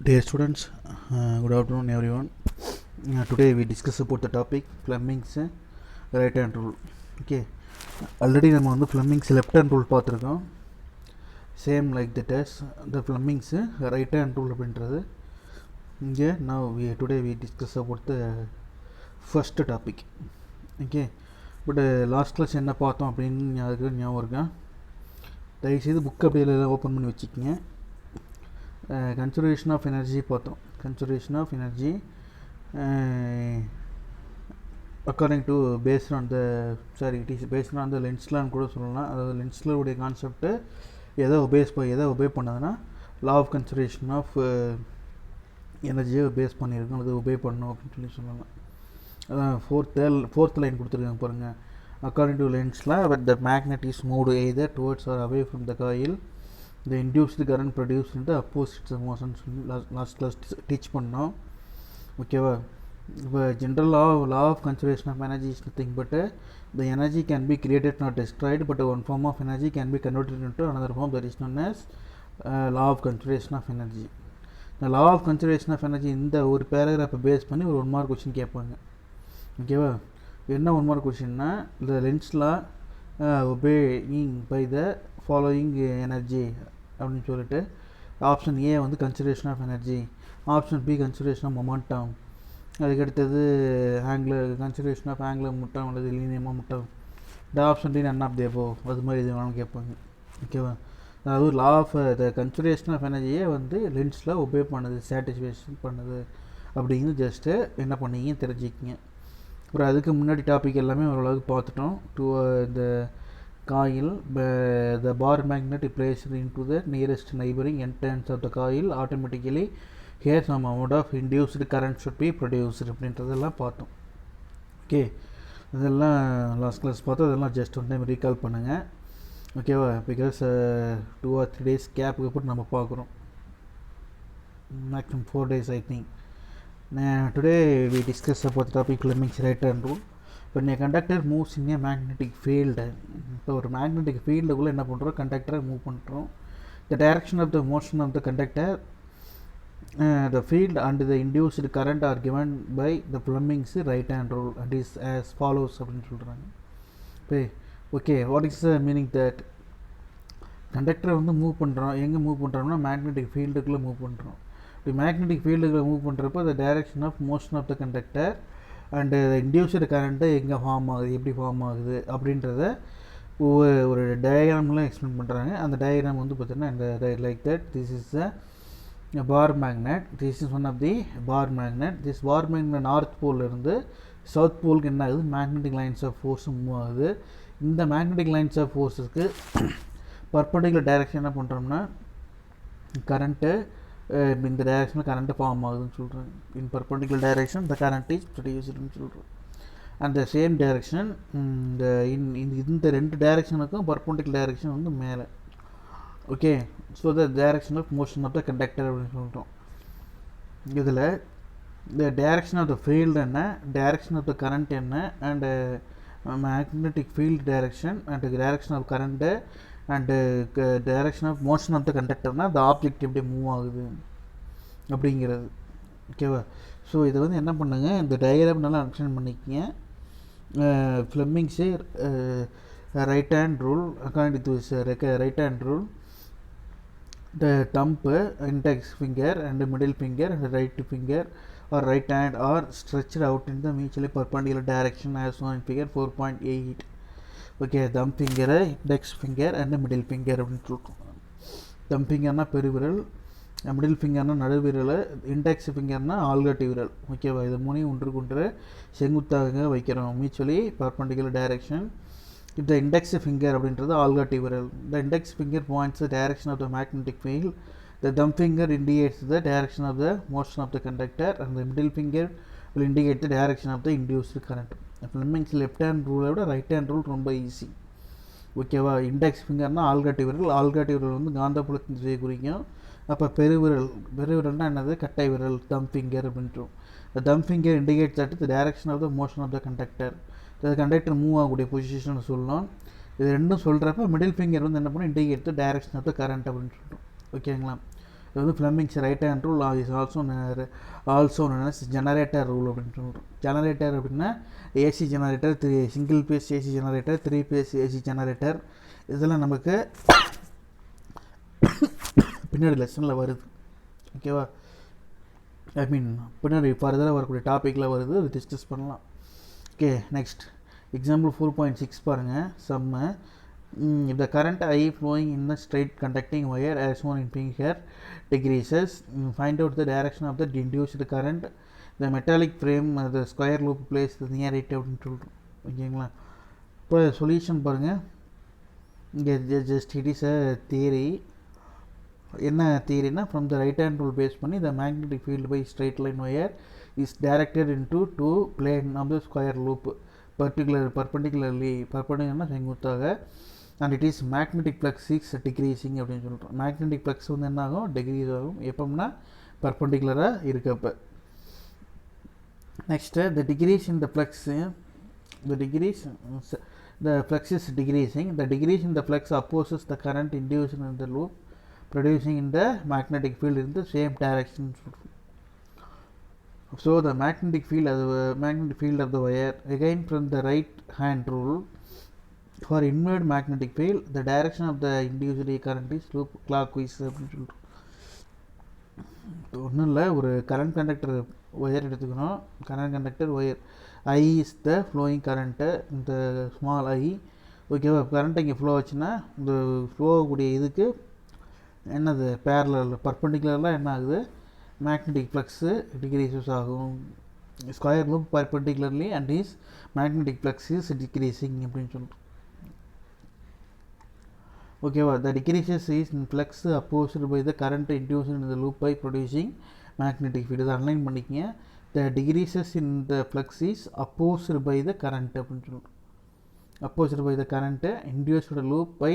Dear students, good afternoon everyone. Today we discuss about the topic Fleming's right hand rule. Okay, already நம்ம வந்து Fleming's left hand rule பார்த்துருக்கோம். Same like that as the Fleming's right hand rule அப்படின்றது இங்கே now today we discuss about the first topic. Okay, but last class என்ன பார்த்தோம் அப்படின்னு அதுக்கு ஞாபகம் இருக்கா? தயவுசெய்து புக் அப்படியே ஓப்பன் பண்ணி வச்சுக்கோங்க. Conservation of energy பார்த்தோம். Conservation of energy according to based on the it is based on the Lorentz கூட சொல்லலாம். அதாவது Lorentz உடைய கான்செப்ட் எதை ஒபே பண்ணதுன்னா லா ஆஃப் கன்சர்வேஷன் ஆஃப் எனர்ஜியை பேஸ் பண்ணியிருக்கோம். அது ஒபே பண்ணணும் அப்படின்னு சொல்லலாம். அதான் ஃபோர்த் லைன் கொடுத்துருக்காங்க பாருங்கள். According to Lorentz but the magnet is moved either towards or away from the coil, the induced current produced in the opposite motion. Last class teach பண்ணோம். ஓகேவா? இப்போ general law of conservation of energy is nothing but the energy can be created not destroyed, but one form of energy can be converted into another form, that is known as law of conservation of energy. The law of conservation of energy இந்த ஒரு பேராகிராஃபை base பண்ணி ஒரு 1 mark question கேட்பாங்க. ஓகேவா? என்ன 1 mark கொஸ்டின்னா இந்த Lorentz law obeying by the following energy அப்படின்னு சொல்லிட்டு ஆப்ஷன் ஏ வந்து conservation of energy, option B conservation of momentum, அதுக்கடுத்தது கன்சர்வேஷன் ஆஃப் ஆங்குலர் மொமெண்டம் அல்லது லீனியர் மொமெண்டம், இந்த option D none of the above, அது மாதிரி இது வேணும் கேட்பாங்க. ஓகேவா? அதாவது law of the conservation of எனர்ஜியே வந்து லென்ஸில் ஒபே பண்ணுது, சாட்டிஸ்ஃபேக்ஷன் பண்ணுது அப்படிங்கிறது ஜஸ்ட்டு என்ன பண்ணீங்க தெரிஞ்சுக்கிங்க. அப்புறம் அதுக்கு முன்னாடி டாபிக் எல்லாமே ஓரளவுக்கு பார்த்துட்டோம். இந்த coil, the bar magnet is placed into the nearest neighboring end ends of the coil. Automatically here some amount of induced current should be produced அப்படின்றதெல்லாம் பார்த்தோம். ஓகே, இதெல்லாம் லாஸ்ட் கிளாஸ் பார்த்தோம். இதெல்லாம் ஜஸ்ட் ஒன் டைம் ரீகால் பண்ணுங்கள். ஓகேவா? Because 2 or 3 days கேப்புக்கு அப்புறம் நம்ம பார்க்குறோம். Maximum 4 days I think. Today we discuss about the topic Fleming's right hand rule. When a conductor moves in a magnetic field, இப்போ ஒரு magnetic ஃபீல்டுக்குள்ளே என்ன பண்ணுறோம், கண்டக்டரை மூவ் பண்ணுறோம். The direction of the motion of the conductor, the field and the induced current are given by the Fleming's right hand rule and is as follows அப்படின்னு சொல்கிறாங்க. இப்போ okay, what is the meaning that கண்டக்டரை வந்து move பண்ணுறோம். எங்கே move பண்ணுறோம்னா magnetic ஃபீல்டுக்குள்ளே move பண்ணுறோம். இப்போ மேக்னெட்டிக் ஃபீல்டுக்குள்ளே மூவ் பண்ணுறப்போ the direction of motion of the conductor and induced current எங்கே ஃபார்ம் ஆகுது, எப்படி ஃபார்ம் ஆகுது அப்படின்றத ஒரு டயக்ராம்லாம் எக்ஸ்பிளைன் பண்ணுறாங்க. அந்த டயக்ராம் வந்து பார்த்தீங்கன்னா இந்த like that this is a bar magnet, this is one of the bar magnet. This bar magnet north போல்லேருந்து சவுத் போலுக்கு என்ன ஆகுது, magnetic lines of force move ஆகுது. இந்த மேக்னெட்டிக் லைன்ஸ் ஆஃப் ஃபோர்ஸுக்கு பர்பண்டிகுலர் டைரக்ஷன் என்ன பண்ணுறோம்னா கரண்ட்டு இந்த டைரக்ஷனில் கரண்ட்டு ஃபார்ம் ஆகுதுன்னு சொல்கிறேன். In perpendicular direction the current is ப்ரொடியூஸ்டுன்னு சொல்கிறோம். அந்த சேம் டைரக்ஷன் இந்த 2 டைரக்ஷனுக்கும் பர்பண்டிகுலர் டைரக்ஷன் வந்து மேலே. Okay, so the direction of motion of the conductor அப்படின்னு சொல்கிறோம். இதில் இந்த டைரக்ஷன் ஆஃப் த ஃபீல்டு என்ன, டைரக்ஷன் ஆஃப் த கரண்ட் என்ன, and magnetic field direction and direction of current and direction of motion of the கண்டக்டர்னால் அந்த object எப்படி move ஆகுது அப்படிங்கிறது. ஓகேவா? ஸோ இதை வந்து என்ன பண்ணுங்க, இந்த டயக்ராம் நல்லா அண்டர்ஸ்டாண்ட் பண்ணிக்கங்க. ஃப்ளெமிங்ஸே right hand rule, according to right hand rule the thumb, index finger and middle finger and right finger or right hand are stretched out in the mutually perpendicular direction as shown in figure 4.8. Okay, them finger, index finger and middle finger அப்படின்னு சொல்கிறோம். தம் ஃபிங்கர்னா பெருவிரல், middle ஃபிங்கர்னா நடுவிரல், index ஃபிங்கர்னா ஆள்காட்டி விரல். ஓகேவா? இது மூணையும் ஒன்றுக்கொன்று செங்குத்தாக வைக்கிறோம், மியூச்சுவலி பர்பண்டிகுலர் டைரக்ஷன். இந்த இண்டெக்ஸ் ஃபிங்கர் அப்படின்றது ஆள்காட்டி விரல். The index finger points the direction of the magnetic field. The thumb finger indicates the direction of the motion of the conductor and the middle finger will indicate the direction of the induced current. Fleming's left hand rule விட right hand rule ரொம்ப easy. ஓகேவா? Index ஃபிங்கர்னால் ஆள்காட்டி விரல், ஆள்காட்டி விரல் வந்து காந்தப்புலத்தின் திசையை குறிக்கும். அப்போ பெருவிரல்னா என்னது, கட்டை விரல், தம் ஃபிங்கர் அப்படின்றோம். The thumb finger indicates that the direction of the motion of the conductor. the conductor move ஆகக்கூடிய பொசிஷன் சொல்லணும். இது ரெண்டும் சொல்கிறப்ப மிடில் ஃபிங்கர் வந்து என்ன பண்ணும், indicate the direction of the current அப்படின்னு சொல்கிறோம். ஓகேங்களா? இது வந்து Fleming's right hand rule is also known as generator rule அப்படின்னு சொல்கிறோம். ஜெனரேட்டர் அப்படின்னா AC generator, single phase AC generator, 3 phase AC generator, இதெல்லாம் நமக்கு பின்னாடி லெசனில் வருது. ஓகேவா, ஐ மீன் பின்னாடி ஃபர்தராக வரக்கூடிய டாப்பிக்கில் வருது, அது டிஸ்கஸ் பண்ணலாம். ஓகே, நெக்ஸ்ட் எக்ஸாம்பிள் 4.6 பாருங்கள். சம்மு if the current I flowing in the straight conducting wire as shown in pink here decreases, find out the direction of the induced current, the metallic frame the square loop placed near it அப்படின்னு சொல்கிறோம். ஓகேங்களா, இப்போ solution பாருங்கள். இங்கே just it is a theory. என்ன தியரினா, from the right hand rule base பண்ணி the magnetic field by straight line wire is directed into two plane of the square loop perpendicularly செங்குத்தாக, and it is magnetic flux is decreasing அப்படின்னு சொல்கிறோம். Magnetic flux வந்து என்ன ஆகும், degrees ஆகும் எப்போம்னா பர்பண்டிகுலராக இருக்கப்போ. Next the decrease in the flux the flux is decreasing. The decrease in the flux opposes the current induced in the loop producing in the magnetic field in the same direction. So the magnetic field of the wire, again from the right hand rule, for inward magnetic field the direction of the induced current is loop clockwise அப்படின்னு சொல்கிறோம். ஒன்றும் இல்லை, ஒரு current conductor wire எடுத்துக்கணும். Current conductor wire I is the flowing current, இந்த small ஐ. ஓகேவா, current இங்கே flow ஆச்சுன்னா இந்த ஃப்ளோ ஆகக்கூடிய இதுக்கு என்னது பேரலல் பர்பண்டிகுலர்லாம் என்ன ஆகுது, மேக்னெட்டிக் ஃப்ளக்ஸு டிக்ரீசஸ் ஆகும். Square loop perpendicularly and is magnetic flux is decreasing அப்படின்னு சொல்கிறோம். ஓகேவா, the decreases is in flux opposed by the current induced in the loop by producing magnetic field. இதை அன்லைன் பண்ணிக்கங்க. the decreases in the flux is opposed by the current அப்படின்னு சொல்கிறோம். opposed by the current induced the loop by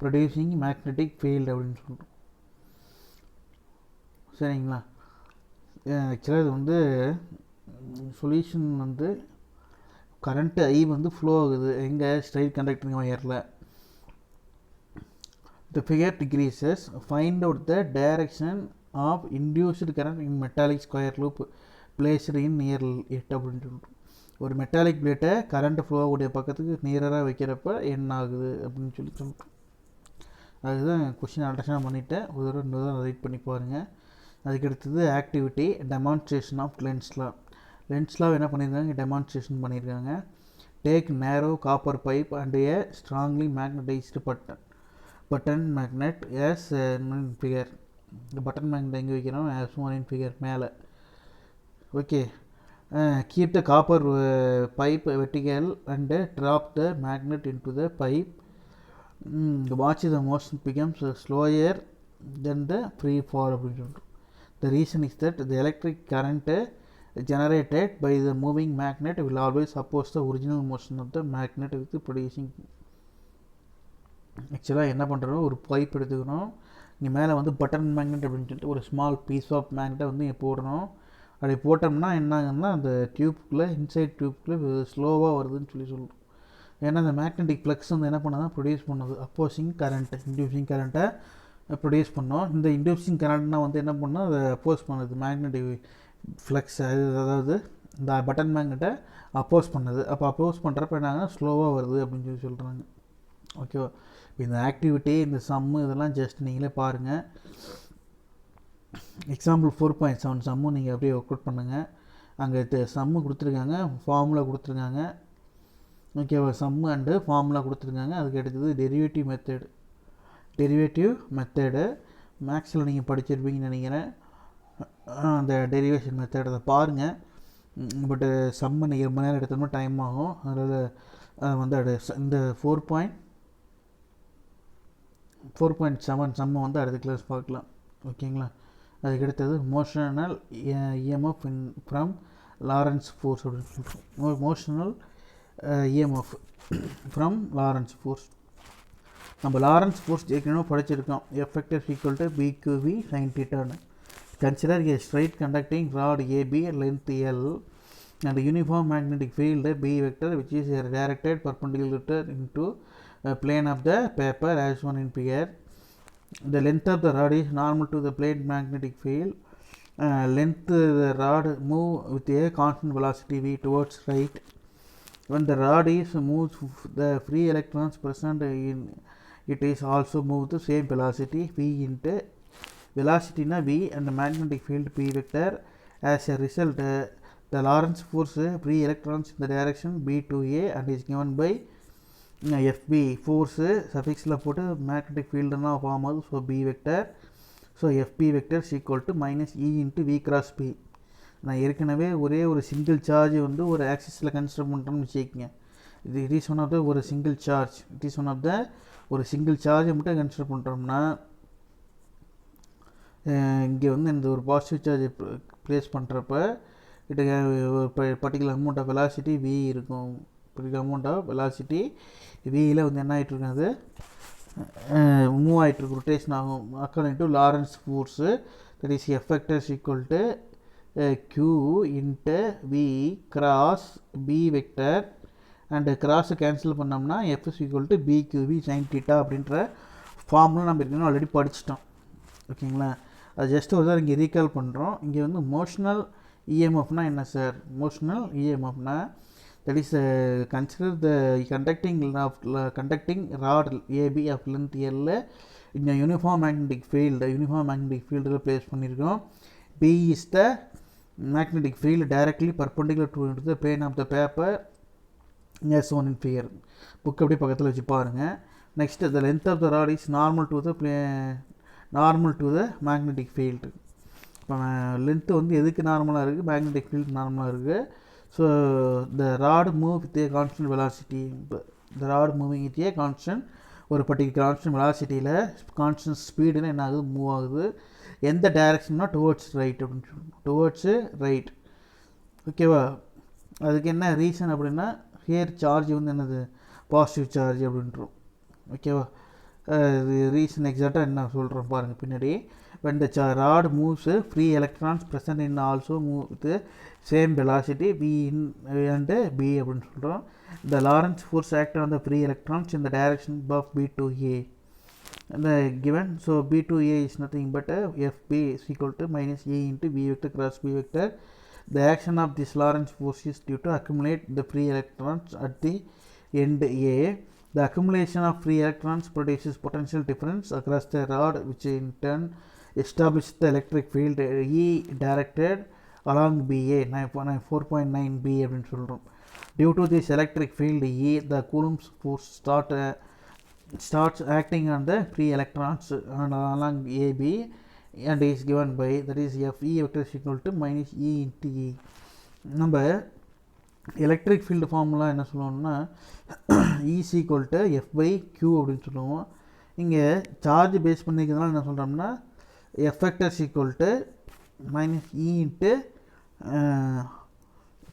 producing magnetic field அப்படின்னு சொல்கிறோம். சரிங்களா, ஆக்சுவலாக இது வந்து சொல்யூஷன் வந்து கரண்ட்டு ஐ வந்து ஃப்ளோ ஆகுது எங்கே, straight கண்டக்டரிங் ஒயரில். The figure decreases, find out the direction of induced current in metallic square loop placed in near it அப்படின்னு சொல்கிறோம். ஒரு மெட்டாலிக் பிளேட்டை கரண்ட் ஃப்ளோ ஆகக்கூடிய பக்கத்துக்கு நியராக வைக்கிறப்ப என்ன ஆகுது அப்படின்னு சொல்லி சொல்கிறோம். அதுதான் கொஷின் அண்டர்ஸ்டாண்ட் பண்ணிவிட்டேன். ஒரு தடவை இன்னொரு தான் ரைட் பண்ணி பாருங்கள். அதுக்கடுத்தது ஆக்டிவிட்டி டெமான்ஸ்ட்ரேஷன் ஆஃப் லென்ஸ்லா என்ன பண்ணியிருக்காங்க, டெமான்ஸ்ட்ரேஷன் பண்ணியிருக்காங்க. டேக் நேரோ copper pipe and A strongly magnetised button magnet as figure. இந்த பட்டன் மேக்னெட் எங்கே வைக்கிறோம், as shown in ஃபிகர் மேலே. Okay, keep the copper pipe vertical and drop the magnet into the pipe. Watch the motion becomes slower then the free fall அப்படின்னு சொல்கிறோம். The reason is that the electric current generated by the moving magnet will always oppose the original motion of the magnet with producing. ஆக்சுவலாக என்ன பண்ணுறோம், ஒரு pipe எடுத்துக்கணும். இங்கே மேலே வந்து பட்டன் மேக்னெட் அப்படின்னு சொல்லிட்டு ஒரு ஸ்மால் பீஸ் ஆஃப் மேக்னெட்டை வந்து இங்கே போடணும். அப்படி போட்டோம்னா என்ன ஆகுதுன்னா, அந்த டியூப்குள்ளே இன்சைட் டியூப்குள்ளே ஸ்லோவாக வருதுன்னு சொல்கிறோம். ஏன்னா அந்த மேக்னெட்டிக் ஃப்ளக்ஸ் வந்து என்ன பண்ணால் ப்ரொடியூஸ் பண்ணுது அப்போசிங் கரண்ட்டு, இன்டியூசிங் கரண்ட்டை ப்ரொடியூஸ் பண்ணோம். இந்த இன்டியூசிங் கரண்ட்னால் வந்து என்ன பண்ணால் அதை அப்போஸ் பண்ணுது மேக்னெட்டிக் ஃப்ளக்ஸ், அதாவது இந்த பட்டன் மேக்னெட்டை அப்போஸ் பண்ணுது. அப்போ அப்போஸ் பண்ணுறப்ப என்ன ஆகுதுன்னா ஸ்லோவாக வருது அப்படின்னு சொல்கிறாங்க. ஓகேவா, இந்த ஆக்டிவிட்டி இந்த சம்மு இதெல்லாம் ஜஸ்ட் நீங்களே பாருங்கள். எக்ஸாம்பிள் 4.7 சம்மு நீங்கள் அப்படியே ஒர்க் அவுட் பண்ணுங்கள். அங்கே சம்மு கொடுத்துருக்காங்க, ஃபார்முலா கொடுத்துருக்காங்க. ஓகேவா, சம்மு அண்டு ஃபார்முலா கொடுத்துருக்காங்க. அதுக்கு அடுத்தது டெரிவேட்டிவ் மெத்தடு மேக்ஸில் நீங்கள் படிச்சிருப்பீங்கன்னு நினைக்கிறேன். அந்த டெரிவேஷன் மெத்தட் அதை பாருங்கள். பட்டு சம்மு நீங்கள் ரொம்ப நேரம் எடுத்தோம்னா டைம் ஆகும். அதில் வந்து இந்த 4.7 சம்மு வந்து அடுத்த கிளாஸ் பார்க்கலாம். ஓகேங்களா, அதுக்கு அடுத்தது motional EMF from Lorentz force அப்படின்னு சொல்கிறோம். Motional EMF from Lorentz force. நம்ம லாரன்ஸ் ஃபோர்ஸ் ஏற்கனவே படிச்சிருக்கோம். Effective equal to BQV sine தீட்டான்னு. Consider a straight conducting rod AB length L and uniform magnetic field B vector which is directed perpendicular into plane of the paper as shown in figure. The length of the rod is normal to the plate magnetic field. Length the rod move with a constant velocity v towards right. When the rod is moves, the free electrons present in it is also moved the same velocity v into velocity na v and the magnetic field p vector. As a result, the Lorentz force free electrons in the direction b to a and is given by fb force suffixல போட்டு magnetic field னா form ஆகுது. So b vector, so fb vector is equal to minus e into v cross p. நான் ஏற்கனவே ஒரே ஒரு single charge வந்து ஒரு ஆக்சிஸில் consider பண்ணுறோம்னு வச்சுக்கோங்க. It is one of the ஒரு single charge, it is one of the ஒரு சிங்கிள் சார்ஜை மட்டும் கன்சிடர் பண்ணுறோம்னா இங்கே வந்து இந்த ஒரு பாசிட்டிவ் சார்ஜ் ப்ளேஸ் பண்ணுறப்ப it particular amount of velocity v இருக்கும். பர்டிகுலர் அமௌண்ட் ஆஃப் வெலாசிட்டி வியில் வந்து என்ன ஆகிட்டுருக்கு, அது மூவ் ஆகிட்டுருக்கு, ரொட்டேஷன் ஆகும். According to Lorentz force that is F vector is equal to q into v cross b vector and கிராஸை கேன்சல் பண்ணோம்னா f is equal to bqv sin theta அப்படின்ற ஃபார்முலா நம்ம ஏற்கனவே ஆல்ரெடி படிச்சிட்டோம். ஓகேங்களா, அது ஜஸ்ட் ஒரு தான் இங்கே ரீகால் பண்ணுறோம். இங்கே வந்து மோஷனல் இஎம்எஃப்னா என்ன சார்? மோஷனல் இஎம்எஃப்னா that is consider the conducting rod AB of length L in a uniform magnetic field place பண்ணியிருக்கோம். B is the magnetic field directly perpendicular to the plane of the paper as shown in figure. Book அப்படியே பக்கத்தில் வச்சு பாருங்கள். Next the length of the rod is normal to the magnetic field. இப்போ length வந்து எதுக்கு நார்மலாக இருக்குது? Magnetic field நார்மலாக இருக்குது. So the rod move with a constant velocity, the rod moving with a constant ஒரு பர்டிகுலர் கான்ஸ்டன்ட் வெலாசிட்டியில் constant ஸ்பீடுன்னு என்ன ஆகுது, மூவ் ஆகுது. எந்த டைரக்ஷன்னா டுவர்ட்ஸ் ரைட் அப்படின்னு சொல்லணும், டுவர்ட்ஸு ரைட். ஓகேவா, அதுக்கு என்ன ரீசன் அப்படின்னா ஹியர் சார்ஜ் வந்து என்னது, பாசிட்டிவ் சார்ஜ் அப்படின்றோம். ஓகேவா, ரீசன் எக்ஸாக்டாக என்ன சொல்கிறோம் பாருங்கள் பின்னாடி. when the rod moves, free electrons present in also move with the same velocity v in and b அப்படின்னு சொல்கிறோம். the Lorentz force act on the free electrons in the direction of b to a the given. so b to a is nothing but fb is equal to minus a into b vector cross b vector. the action of this Lorentz force is due to accumulate the free electrons at the end a. the accumulation of free electrons produces potential difference across the rod, which in turn establish the electric field E directed along BA 4.9 B அப்படின்னு சொல்கிறோம். due to this electric field E, the Coulomb's force starts acting on the free electrons along AB and is given by, that is FE vector is equal to minus E into E. நம்ம electric field formula என்ன சொல்லுவோம்னா E is equal to F by Q அப்படின்னு சொல்லுவோம். இங்கே charge base பண்ணிக்கிறதுனால என்ன சொல்கிறோம்னா F vector is equal to minus E into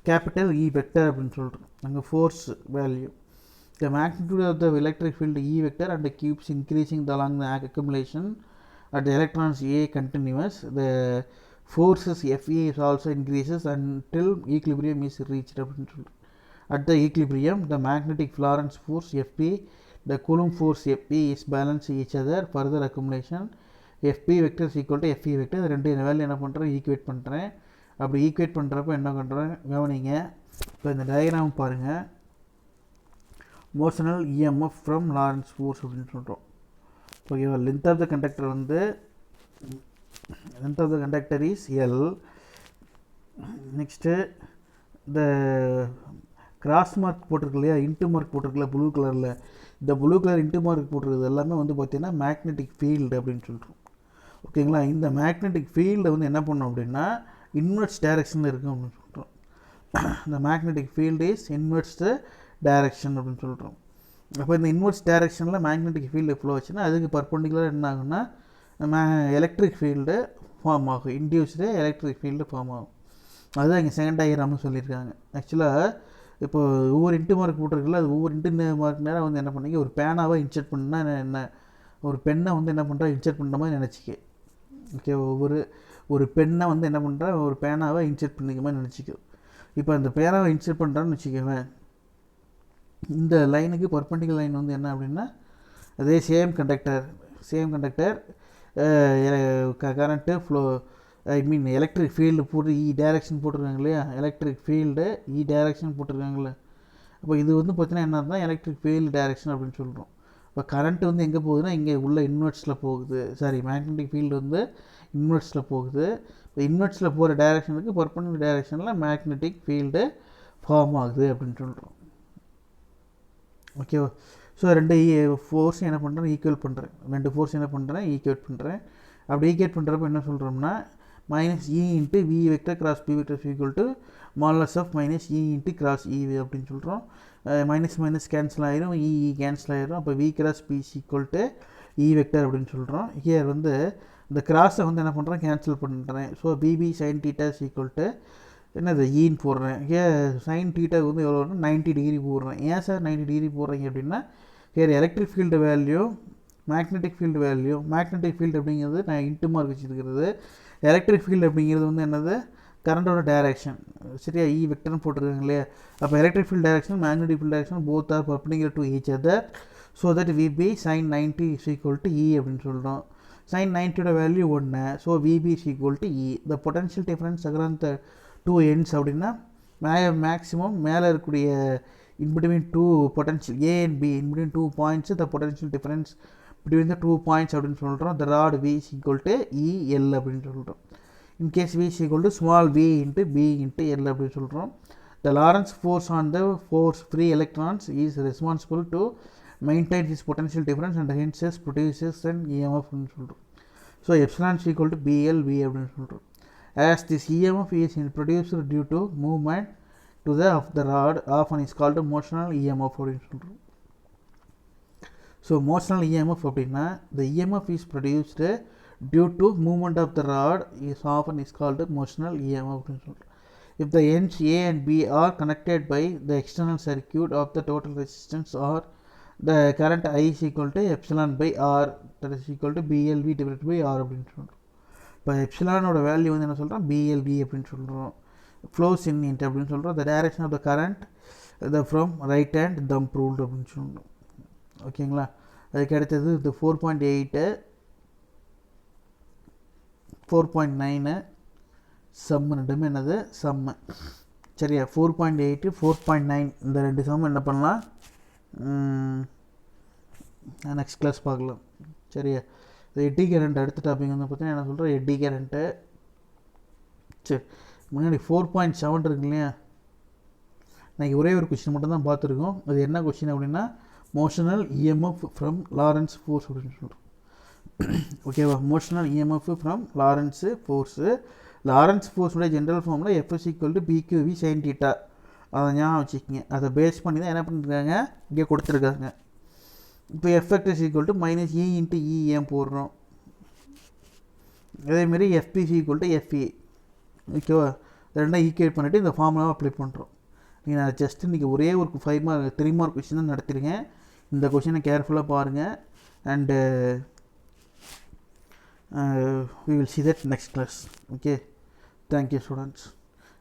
capital E vector அப்படின்னு சொல்கிறோம். அங்கே force value. the magnitude of the electric field E vector and keeps increasing along the accumulation at the electrons A continuous. the forces FE is also increases until equilibrium is reached அப்படின்னு சொல்கிறோம். at the equilibrium, the magnetic Lorentz force FP, the Coulomb force FP is balance each other. further accumulation FP vector is equal to FE vector. ரெண்டு value என்ன பண்ணுறேன், equate பண்ணுறேன். அப்படி equate பண்ணுறப்ப என்ன பண்ணுறேன் கவனிங்க. இப்போ இந்த டயக்ராம் பாருங்கள், motional EMF from Lorentz force அப்படின்னு சொல்கிறோம். ஓகேவா, லென்த் ஆஃப் த கண்டக்டர் வந்து length of the conductor is L. Next இந்த கிராஸ் மார்க் போட்டிருக்கு இல்லையா, இன்ட்டு மார்க் போட்டிருக்குல்ல ப்ளூ கலரில், இந்த ப்ளூ கலர் இன்ட்டு மார்க் போட்டிருக்கிறது எல்லாமே வந்து பார்த்திங்கன்னா மேக்னெட்டிக் ஃபீல்டு அப்படின்னு சொல்கிறோம். ஓகேங்களா, இந்த மேக்னெட்டிக் ஃபீல்டை வந்து என்ன பண்ணோம் அப்படின்னா இன்வெர்ஸ் டைரக்ஷனில் இருக்கும் அப்படின்னு சொல்கிறோம். இந்த magnetic field is inverse direction அப்படின்னு சொல்கிறோம். அப்போ இந்த இன்வெர்ஸ் டைரக்ஷனில் மேக்னெட்டிக் ஃபீல்டு ஃப்ளோ ஆச்சுன்னா அதுக்கு பர்பண்டிகுலர் என்ன ஆகுன்னா எலக்ட்ரிக் ஃபீல்டு ஃபார்ம் ஆகும், இன்டியூஸ்டு எலக்ட்ரிக் ஃபீல்டு ஃபார்ம் ஆகும். அதுதான் இங்கே செகண்ட் டயக்ராம்னு சொல்லியிருக்காங்க. ஆக்சுவலாக இப்போ ஒவ்வொரு இன்ட்டு மார்க் போட்டிருக்குல்ல, அது ஒவ்வொரு இன்ட்டு மார்க் நேரம் வந்து என்ன பண்ணீங்க, ஒரு பேனாவை இன்சர்ட் பண்ணால் என்ன, ஒரு பெண்ணை வந்து என்ன பண்ணுறா இன்சர்ட் பண்ணுற மாதிரி நினச்சிக்க. ஓகே, ஒரு பெண்ணை வந்து என்ன பண்ணுறா ஒரு பேனாவை இன்சர்ட் பண்ணிக்க மாதிரி நினச்சிக்கோ. இப்போ அந்த பேனாவை இன்சர்ட் பண்ணுறான்னு வச்சுக்கவேன், இந்த லைனுக்கு பர்பண்டிகுலர் லைன் வந்து என்ன அப்படின்னா அதே same conductor same conductor current flow I mean electric field போட்டு டைரக்ஷன் போட்டிருக்காங்க இல்லையா, எலக்ட்ரிக் ஃபீல்டு டைரக்ஷன் போட்டிருக்காங்களே. அப்போ இது வந்து பார்த்தீங்கன்னா என்ன இருந்தால் எலக்ட்ரிக் ஃபீல்டு டைரக்ஷன் அப்படின்னு சொல்கிறோம். இப்போ கரண்ட் வந்து எங்கே போகுதுன்னா இங்கே உள்ள இன்வெர்ட்ஸில் போகுது, சாரி மேக்னெட்டிக் ஃபீல்டு வந்து இன்வெர்ட்ஸில் போகுது. இப்போ இன்வெர்ட்ஸில் போகிற டைரக்ஷனுக்கு பர்பெண்டிகுலர் டைரக்ஷனில் மேக்னெட்டிக் ஃபீல்டு ஃபார்ம் ஆகுது அப்படின்னு சொல்கிறோம். ஓகேவா? ஸோ ரெண்டு ஃபோர்ஸ் என்ன பண்ணுறேன், ஈக்குவேட் பண்ணுறேன். ரெண்டு ஃபோர்ஸ் என்ன பண்ணுறேன், ஈக்குவேட் பண்ணுறேன். அப்படி ஈக்குவேட் பண்ணுறப்ப என்ன சொல்கிறோம்னா minus E into V vector cross B vector equal to modulus of minus E into cross E அப்படின்னு சொல்கிறோம். மைனஸ் மைனஸ் கேன்சல் ஆகிரும், இ கேன்சல் ஆகிரும். அப்போ V cross B equal to E vector அப்படின்னு சொல்கிறோம். ஹியர் வந்து இந்த கிராஸை வந்து என்ன பண்ணுறேன், கேன்சல் பண்ணுறேன். So BB sine theta equal to என்னது ஈன்னு போடுறேன். சைன் டீட்டாவுக்கு வந்து எவ்வளோ வரும், 90 டிகிரி போடுறேன். ஏன் சார் 90 டிகிரி போடுறீங்க அப்படின்னா here electric field value magnetic field value. Magnetic field அப்படிங்கிறது நான் இன்ட்டு மார்க் வச்சுருக்கிறது. எலக்ட்ரிக் ஃபீல்டு அப்படிங்கிறது வந்து என்னது, கரண்டோட டைரக்ஷன். சரியா, இ வெக்டர்னு போட்டிருக்காங்க இல்லையா. அப்போ electric field direction magnetic field direction both are perpendicular to each other. So that VB sine 90 is equal to E அப்படின்னு சொல்கிறோம். சைன் 90யோட value 1. So VB is equal to E. The potential difference across the two ends அப்படின்னா maximum மேலே இருக்கக்கூடிய in between two potential A and B, in between 2 points, the potential difference between the 2 points அப்படின்னு சொல்கிறோம். the rod V is equal to EL அப்படின்னு சொல்கிறோம். in case V is equal to small v into B into L அப்படின்னு சொல்கிறோம். the Lorentz force on the force free electrons is responsible to maintain this potential difference and hence produces an EMF அப்படின்னு சொல்கிறோம். so epsilon is equal to BL V அப்படின்னு சொல்கிறோம். as this EMF is produced due to movement to the of the rod often is called motional EMF அப்படின்னு சொல்கிறோம். So motional EMF அப்படின்னா the EMF is produced due to movement of the rod is often is called motional EMF அப்படின்னு சொல்கிறோம். if the ends A and B are connected by the external circuit of the total resistance or the current I is equal to epsilon by R, that is equal to BLV divided by R அப்படின்னு சொல்கிறோம். இப்போ எப்சிலானோட value வந்து என்ன சொல்கிறோம், BLV அப்படின்னு சொல்கிறோம். flows in it அப்படின்னு சொல்கிறோம். the direction of the current the from right hand thumb ruled அப்படின்னு சொல்கிறோம். ஓகேங்களா? அதுக்கு அடுத்தது இந்த 4.8 4.9 சம்மு ரெண்டுமே என்னது சம்மு. சரியா, 4.8 4.9 இந்த ரெண்டு சம்மு என்ன பண்ணலாம், நெக்ஸ்ட் கிளாஸ் பார்க்கலாம். சரியா, எட்டி கரண்ட் அடுத்த டாபிக் வந்து பார்த்தீங்கன்னா என்ன சொல்கிறேன், எட்டி கரண்ட்டு. சரி, முன்னாடி 4.7 இருக்கு இல்லையா, இன்றைக்கி ஒரே ஒரு கொஸ்டின் மட்டும் தான் பார்த்துருக்கோம். அது என்ன கொஸ்டின் அப்படின்னா motional EMF from Lorentz force அப்படின்னு சொல்கிறோம். ஓகேவா, motional EMF from Lorentz force. Lorentz ஃபோர்ஸுடைய ஜென்ரல் ஃபார்மில் F is equal to BQV sine theta. அதை ஞாபகம் வச்சுக்கோங்க. அதை பேஸ் பண்ணி தான் என்ன பண்ணியிருக்காங்க, இங்கே கொடுத்துருக்காங்க. இப்போ எஃப்எக்டஸ் equal to minus E into E ஏன் போடுறோம். அதேமாரி எஃபிசி ஈக்குவல் டு எஃப்இ. ஓகேவா, ரெண்டாக ஈக்குவேட் பண்ணிவிட்டு இந்த ஃபார்முலாவை அப்ளை பண்ணுறோம். நீங்கள் நான் ஜஸ்ட் இன்றைக்கி ஒரே ஒரு 5 மார்க் 3 மார்க் கொஸ்டின் தான் நடத்திருக்கேன். இந்த கொஸ்டினை கேர்ஃபுல்லாக பாருங்கள். And we will see that next class. Okay, thank you students.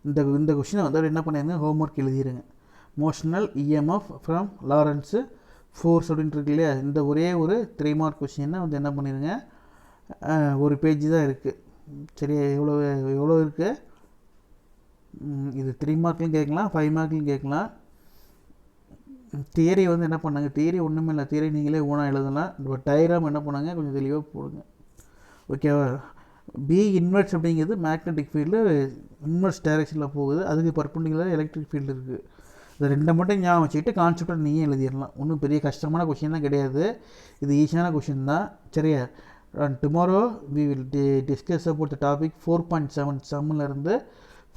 இந்த கொஸ்டினை வந்து என்ன பண்ணிடுங்க, ஹோம்ஒர்க் எழுதிடுங்க. Motional EMF from Lorentz force அப்படின்ட்டு இருக்கு இல்லையா, இந்த ஒரே ஒரு 3 மார்க் கொஸ்டினை வந்து என்ன பண்ணிடுங்க, ஒரு பேஜ் தான் இருக்குது. சரியா, எவ்வளோ இருக்குது, இது 3 மார்க்லையும் கேட்கலாம், 5 மார்க்லையும் கேட்கலாம். தியரி வந்து என்ன பண்ணாங்க, தியரி ஒன்றுமே இல்லை, தியரி நீங்களே ஓனாக எழுதலாம். இப்போ டயக்ராம் என்ன பண்ணாங்க, கொஞ்சம் தெளிவாக போடுங்க. ஓகேவா, பி இன்வெர்ஸ் அப்படிங்கிறது மேக்னெட்டிக் ஃபீல்டு இன்வெர்ஸ் டைரெக்ஷனில் போகுது, அதுக்கு பர்பெண்டிகுலர் எலக்ட்ரிக் ஃபீல்டு இருக்குது. இந்த ரெண்டை மட்டும் ஞாபகம் வச்சுக்கிட்டு கான்செப்டை நீயே எழுதிடலாம். ஒன்றும் பெரிய கஷ்டமான கொஷின்லாம் கிடையாது, இது ஈஸியான கொஷின் தான். சரியா, tomorrow we will discuss about the topic 4.7 சம்மிலேருந்து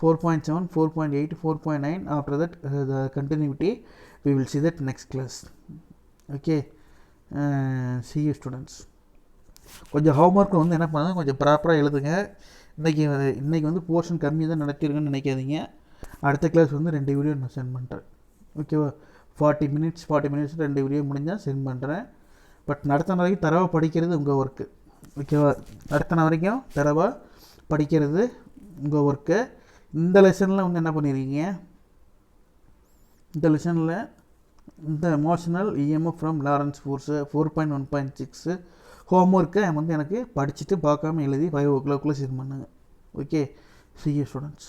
4.7 4.8 4.9. after that the continuity we will see that next class. Okay, see you students. கொஞ்சம் ஹோம்ஒர்க் வந்து என்ன பண்ணுங்க, கொஞ்சம் ப்ராப்பராக எழுதுங்க. இன்றைக்கி வந்து போர்ஷன் கம்மி தான் நடத்திருக்குன்னு நினைக்காதீங்க. அடுத்த கிளாஸ் வந்து 2 வீடியோ நான் சென்ட் பண்ணுறேன். ஓகேவா, 40 மினிட்ஸ் 2 வீடியோ முடிஞ்சால் சென்ட் பண்ணுறேன். பட் நடத்தின வரைக்கும் தரவாக படிக்கிறது உங்கள் ஒர்க்கு. ஓகேவா, நடத்தின வரைக்கும் தரவாக படிக்கிறது உங்கள் ஒர்க்கு. இந்த லெசனில் வந்து என்ன பண்ணியிருக்கீங்க, இந்த லெசனில் இந்த motional EMF from Lawrence force 4.1.6 ஹோம்ஒர்க்கை வந்து எனக்கு படிச்சுட்டு பார்க்காம எழுதி 5 o'clock சென்ட் பண்ணுங்கள். Okay, see you students.